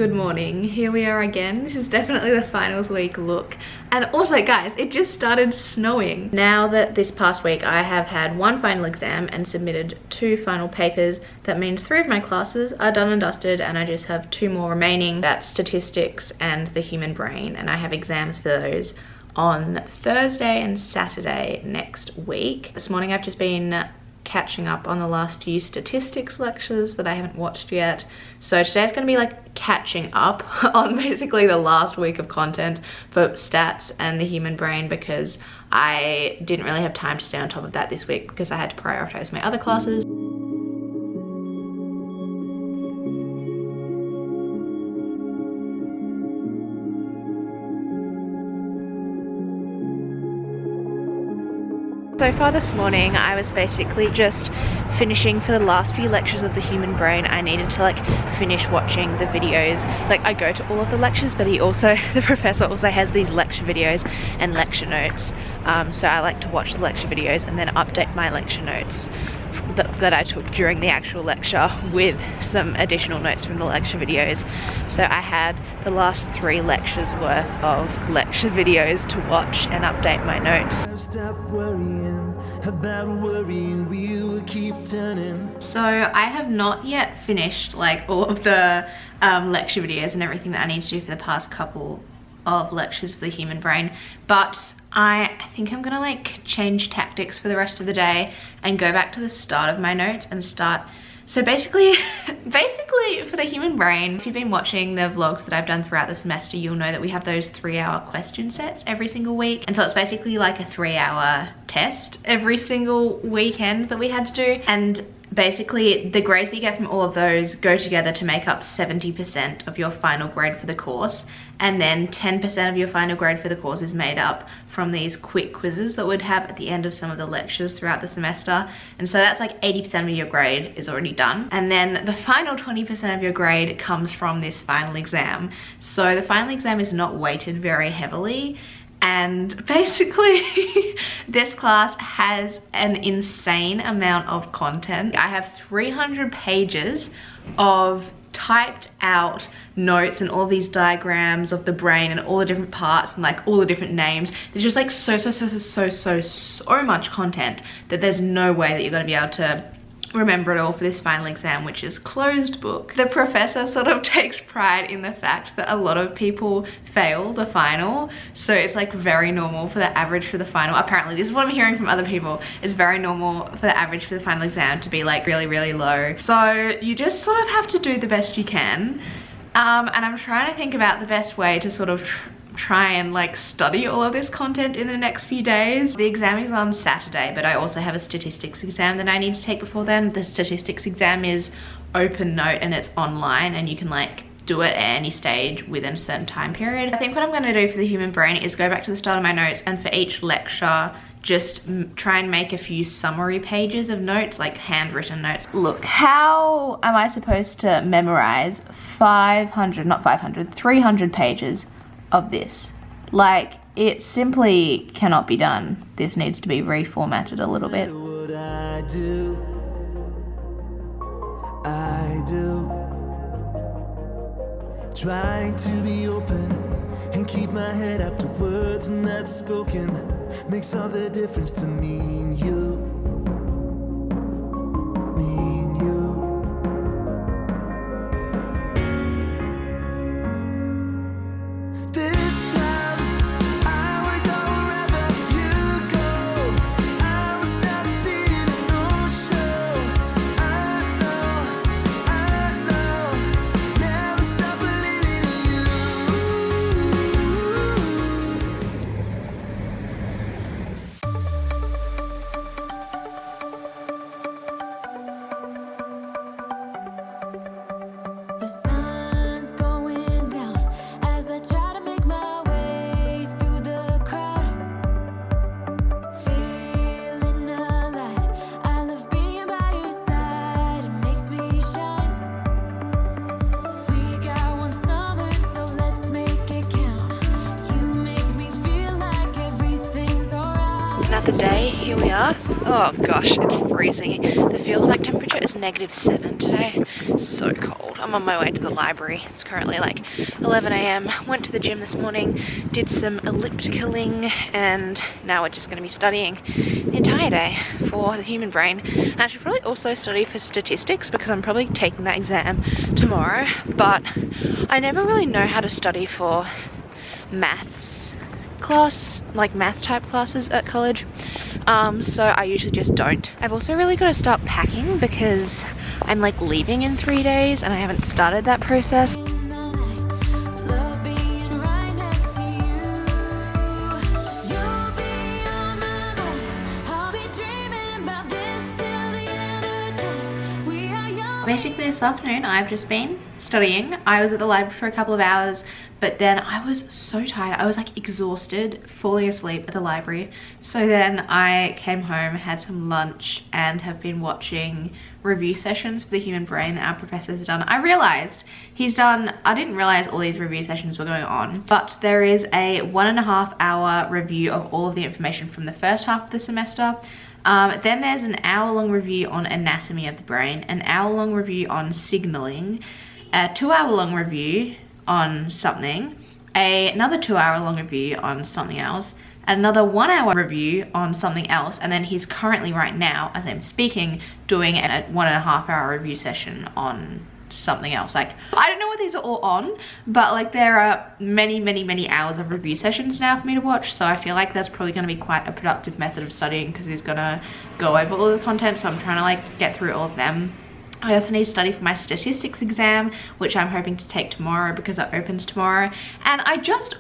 Good morning, here we are again. This is definitely the finals week look. And also guys, it just started snowing. Now that this past week I have had one final exam and submitted 2 final papers, that means 3 of my classes are done and dusted and I just have 2 more remaining. That's statistics and the human brain, and I have exams for those on Thursday and Saturday next week. This morning I've just been catching up on the last few statistics lectures that I haven't watched yet. So today's going to be like catching up on basically the last week of content for stats and the human brain, because I didn't really have time to stay on top of that this week because I had to prioritize my other classes. So far this morning I was basically just finishing for the last few lectures of the human brain. I needed to like finish watching the videos. Like I go to all of the lectures, but the professor also has these lecture videos and lecture notes. So I like to watch the lecture videos and then update my lecture notes that I took during the actual lecture with some additional notes from the lecture videos. So I had the last 3 lectures worth of lecture videos to watch and update my notes. Stop worrying about worrying, we'll keep turning. So I have not yet finished like all of the lecture videos and everything that I need to do for the past couple of lectures for the human brain, but I think I'm gonna like change tactics for the rest of the day and go back to the start of my notes and start. So basically for the human brain, if you've been watching the vlogs that I've done throughout the semester, you'll know that we have those 3-hour question sets every single week. And so it's basically like a 3-hour test every single weekend that we had to do. And basically the grades that you get from all of those go together to make up 70% of your final grade for the course, and then 10% of your final grade for the course is made up from these quick quizzes that we'd have at the end of some of the lectures throughout the semester. And so that's like 80% of your grade is already done, and then the final 20% of your grade comes from this final exam. So the final exam is not weighted very heavily. And basically this class has an insane amount of content. I have 300 pages of typed out notes and all these diagrams of the brain and all the different parts and like all the different names. There's just like so much content that there's no way that you're going to be able to remember it all for this final exam, which is closed book. The professor sort of takes pride in the fact that a lot of people fail the final, so it's like very normal for the average for the final. Apparently this is what I'm hearing from other people, it's very normal for the average for the final exam to be like really low. So you just sort of have to do the best you can, and I'm trying to think about the best way to sort of try and like study all of this content in the next few days. The exam is on Saturday, but I also have a statistics exam that I need to take before then. The statistics exam is open note and it's online, and you can like do it at any stage within a certain time period. I think what I'm going to do for the human brain is go back to the start of my notes, and for each lecture just try and make a few summary pages of notes, like handwritten notes. Look, how am I supposed to memorize 300 pages of this? Like, it simply cannot be done. This needs to be reformatted a little bit. What I do, trying to be open and keep my head up to words not spoken, makes all the difference to me and you. Me and you. This time I would go wherever you go. I will stop being a no-show. I know, never stop believing in you. The sun's going down as I try to make my way through the crowd. Feeling alive, I love being by your side, it makes me shine. We got one summer, so let's make it count. You make me feel like everything's alright. Another day, here we we are. Oh gosh, it's freezing. The feels like temperature is -7 today. So cold. I'm on my way to the library. It's currently like 11 AM. Went to the gym this morning, did some ellipticaling, and now we're just going to be studying the entire day for the human brain. And I should probably also study for statistics because I'm probably taking that exam tomorrow, but I never really know how to study for maths class, like math type classes at college, so I usually just don't. I've also really got to start packing because I'm like leaving in 3 days and I haven't started that process. In the night, love being right next to you. You'll be on my mind. I'll be dreaming about this till the end of time. We are young. Basically this afternoon I've just been studying. I was at the library for a couple of hours, but then I was so tired. I was like exhausted, falling asleep at the library. So then I came home, had some lunch, and have been watching review sessions for the human brain that our professor has done. I realized he's done, I didn't realize all these review sessions were going on, but there is a 1.5 hour review of all of the information from the first half of the semester. Then there's an hour-long review on anatomy of the brain, an hour-long review on signaling, a 2-hour-long review on something, another 2-hour-long review on something else, another 1-hour review on something else, and then he's currently right now, as I'm speaking, doing a 1.5 hour review session on something else. Like, I don't know what these are all on, but like there are many hours of review sessions now for me to watch, so I feel like that's probably going to be quite a productive method of studying because he's gonna go over all of the content, so I'm trying to like get through all of them. I also need to study for my statistics exam, which I'm hoping to take tomorrow because it opens tomorrow. And I've just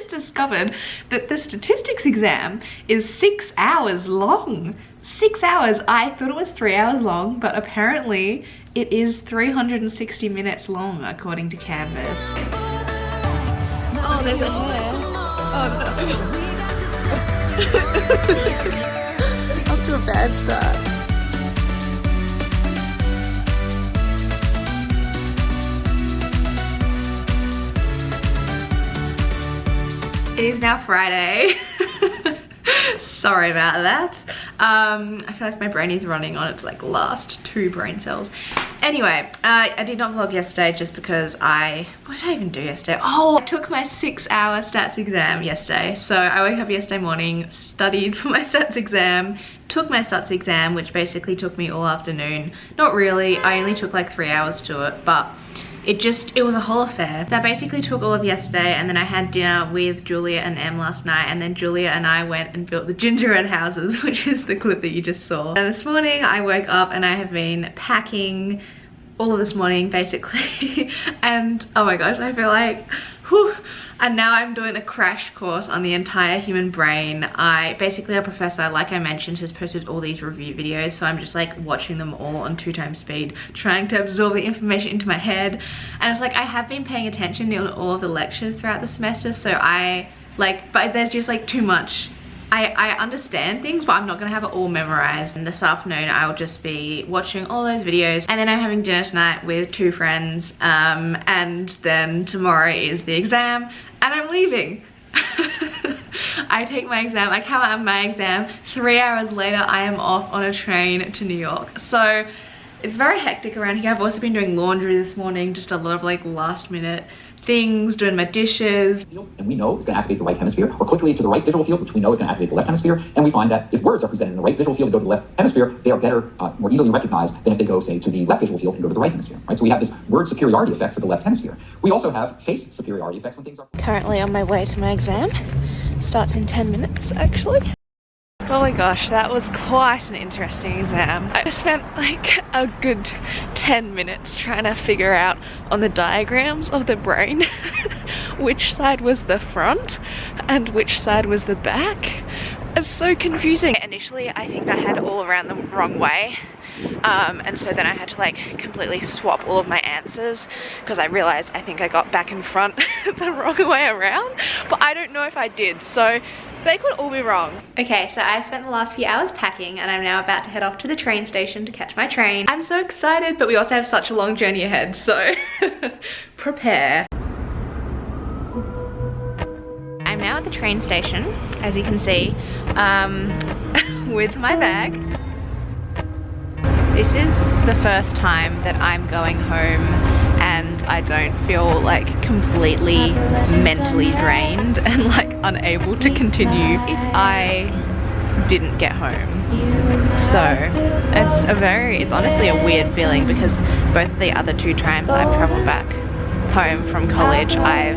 discovered that the statistics exam is 6 hours long. 6 hours. I thought it was 3 hours long, but apparently it is 360 minutes long according to Canvas. Oh, there's a hair. Oh no. Off to a bad start. It is now Friday. Sorry about that. I feel like my brain is running on its like last 2 brain cells. Anyway, I did not vlog yesterday just because what did I even do yesterday? Oh, I took my 6-hour stats exam yesterday. So I woke up yesterday morning, studied for my stats exam, took my stats exam, which basically took me all afternoon. Not really, I only took like 3 hours to it, but it was a whole affair. That basically took all of yesterday, and then I had dinner with Julia and Em last night, and then Julia and I went and built the gingerbread houses, which is the clip that you just saw. And this morning I woke up and I have been packing all of this morning basically, and oh my gosh, I feel like whew. And now I'm doing a crash course on the entire human brain. Basically our professor, like I mentioned, has posted all these review videos, so I'm just like watching them all on 2x speed, trying to absorb the information into my head. And it's like I have been paying attention to all of the lectures throughout the semester, so but there's just like too much. I understand things, but I'm not gonna have it all memorized. And this afternoon I'll just be watching all those videos, and then I'm having dinner tonight with 2 friends, and then tomorrow is the exam, and I'm leaving. I take my exam, I come out of my exam, 3 hours later I am off on a train to New York. So it's very hectic around here. I've also been doing laundry this morning, just a lot of like last minute things, doing my dishes. And we know it's going to activate the right hemisphere, or quickly to the right visual field, which we know is going to activate the left hemisphere. And we find that if words are presented in the right visual field and go to the left hemisphere, they are better, more easily recognized than if they go, say, to the left visual field and go to the right hemisphere. Right? So we have this word superiority effect for the left hemisphere. We also have face superiority effects when things are... Currently on my way to my exam. Starts in 10 minutes, actually. Oh my gosh, that was quite an interesting exam. I spent like a good 10 minutes trying to figure out on the diagrams of the brain which side was the front and which side was the back. It's so confusing. Initially, I think I had it all around the wrong way. And so then I had to like completely swap all of my answers because I realized I think I got back and front the wrong way around, but I don't know if I did, so they could all be wrong. Okay, so I spent the last few hours packing and I'm now about to head off to the train station to catch my train. I'm so excited, but we also have such a long journey ahead, so prepare. I'm now at the train station, as you can see, with my bag. This is the first time that I'm going home and I don't feel like completely mentally drained and like unable to continue if I didn't get home. So it's honestly a weird feeling, because both the other 2 times I've traveled back home from college, I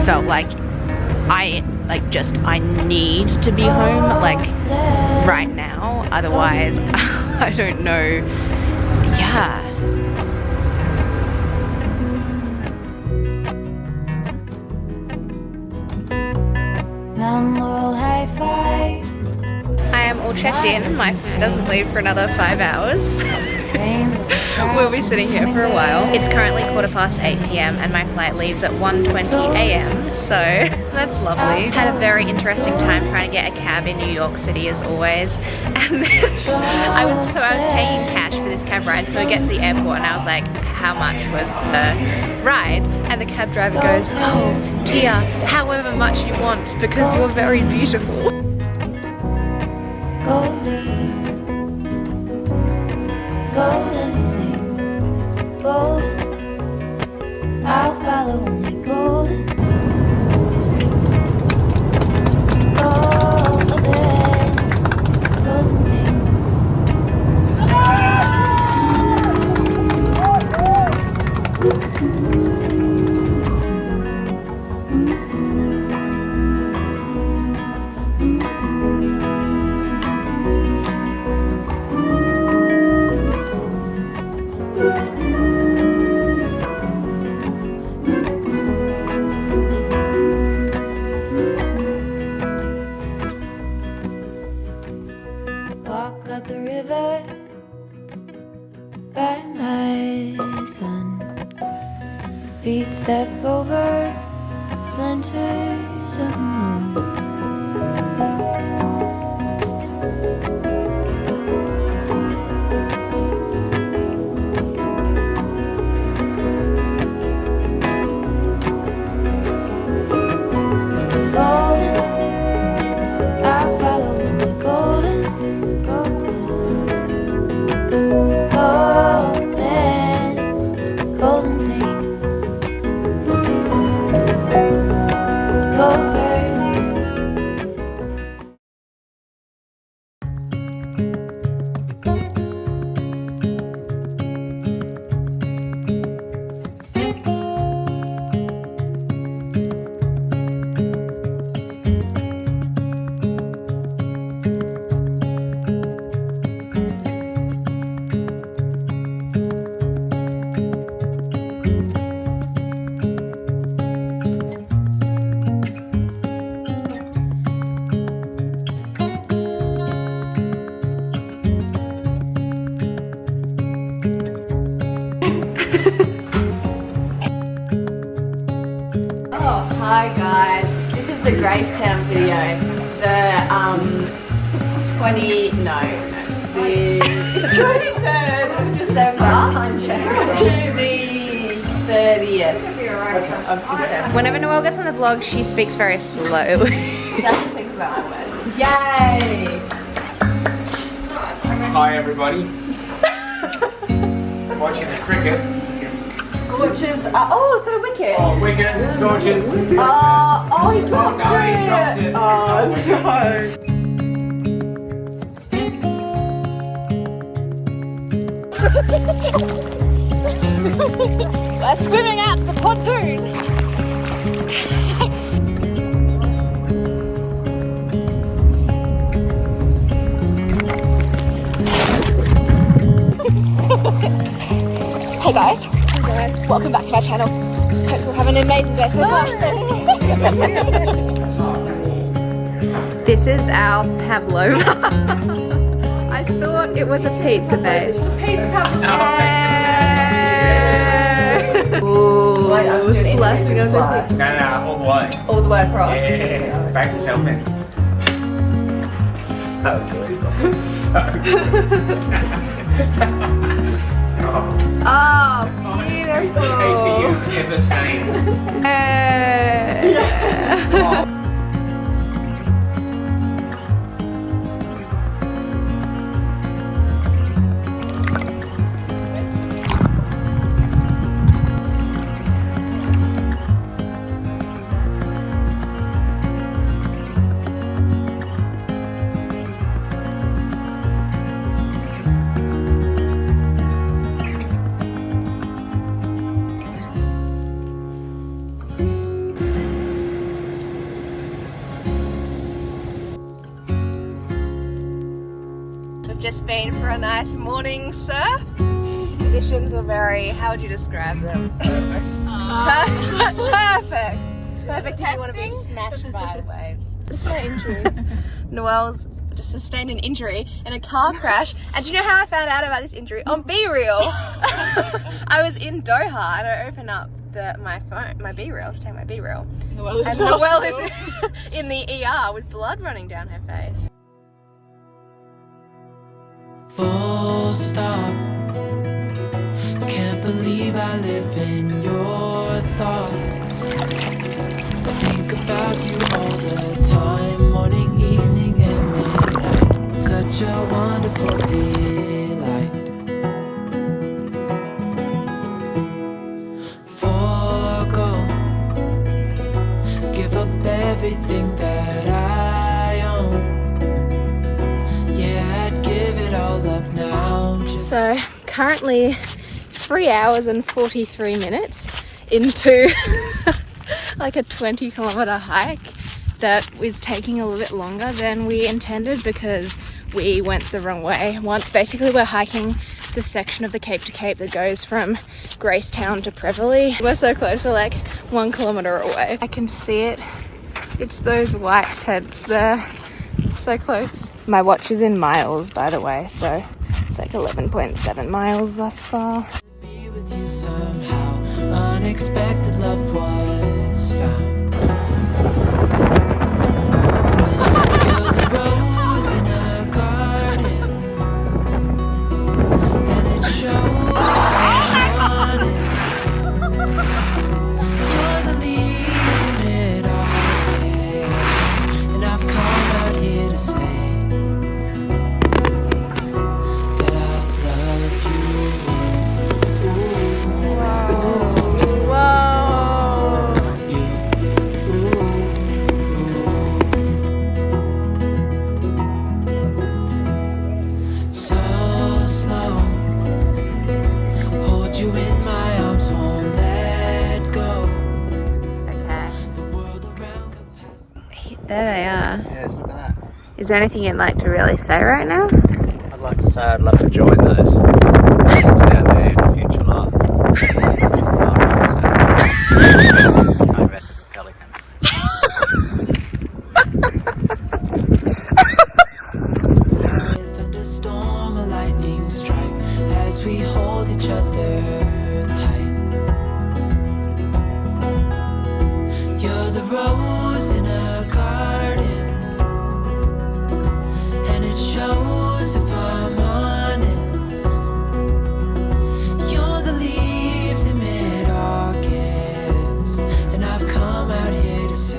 felt like I need to be home like right now, otherwise I don't know. Yeah. High fives. I am all checked in. My flight doesn't leave for another 5 hours. We'll be sitting here for a while. It's currently 8:15 p.m. and my flight leaves at 1:20 a.m. So that's lovely. Had a very interesting time trying to get a cab in New York City as always. And then I was paying cash for this cab ride. So we get to the airport and I was like, how much was the ride? And the cab driver goes, oh, Tia, however much you want, because you're very beautiful. Gold leaves, gold anything, golden. I'll follow only golden. Golden, golden things. Walk up the river by my sun. Feet step over splinters of the moon. Golden, I'll follow only golden, golden, golden, golden things, gold birds. Oh, hi guys. This is the Gracetown video. The the 23rd of December to the 30th of December. Whenever Noelle gets on the vlog, she speaks very slowly. Doesn't think about it. Yay! Hi everybody. Watching the cricket. Scorches. Oh, so wicked. Oh, wicket, scorches. Oh, he dropped No, he dropped it. Oh, We're swimming out to the pontoon. Hey guys. Welcome back to my channel. Hope you're having an amazing day so far. This is our pavlova. I thought it was a pizza base. Ooh, slashing of it. No, all the way. all the way across. Yeah, back yourself in. So good. So good. Oh, Beautiful. Casey, you've never seen. been for a nice morning surf. Conditions are very, how would you describe them? Perfect. Perfect how you want to be smashed by the waves. Noelle's just sustained an injury in a car crash. And do you know how I found out about this injury? On B-Reel. I was in Doha and I opened up my B-Reel to take my B-Reel. And Noelle is in the ER with blood running down her face. Full stop. Can't believe I live in your thoughts. Think about you all the time, morning, evening, and midnight. Such a wonderful delight. Forgo, give up everything that I own. Yeah, I'd give it all up now. So currently 3 hours and 43 minutes into like a 20-kilometer hike that was taking a little bit longer than we intended because we went the wrong way. Once basically we're hiking the section of the Cape to Cape that goes from Gracetown to Prevelly. We're so close, we're like 1 kilometer away. I can see it. It's those white tents there. So close. My watch is in miles, by the way, so it's like 11.7 miles thus far. Be with you somehow. Unexpected love was found. You're the rose in a garden, and it shows I'm honest. You're the leaves in mid-August, and I've come out here to say that I love you. So slow, hold you in my arms, won't let go. Okay. The world around could pass. There they are. Yes, look at that. Is there anything you'd like to really say right now? I'd like to say I'd love to join those. It's down there in the future life. I bet there's a pelican. Thunderstorm, a lightning strike as we hold each other tight. You're the rose in a garden, and it shows if I'm honest. You're the leaves in mid-August, and I've come out here to say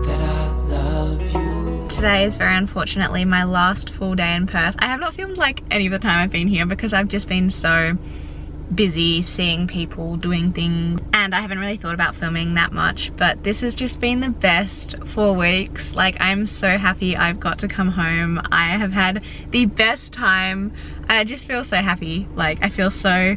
that I love you. Today is very unfortunately my last full day in Perth. I have not filmed like any of the time I've been here because I've just been so busy seeing people doing things and I haven't really thought about filming that much, but this has just been the best 4 weeks. Like, I'm so happy I've got to come home. I have had the best time and I just feel so happy. Like, I feel so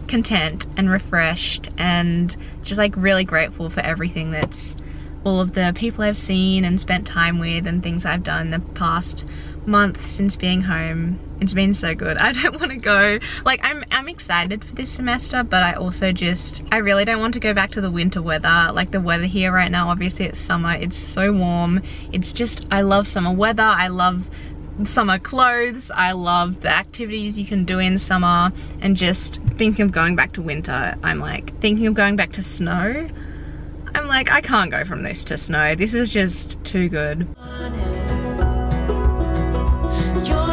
content and refreshed and just like really grateful for everything that's all of the people I've seen and spent time with and things I've done in the past month since being home. It's been so good. I don't want to go. Like, I'm excited for this semester, but I also just, I really don't want to go back to the winter weather. Like, the weather here right now, obviously it's summer, it's so warm. It's just, I love summer weather, I love summer clothes, I love the activities you can do in summer, and just thinking of going back to winter, I'm like, thinking of going back to snow, I'm like, I can't go from this to snow. This is just too good. You're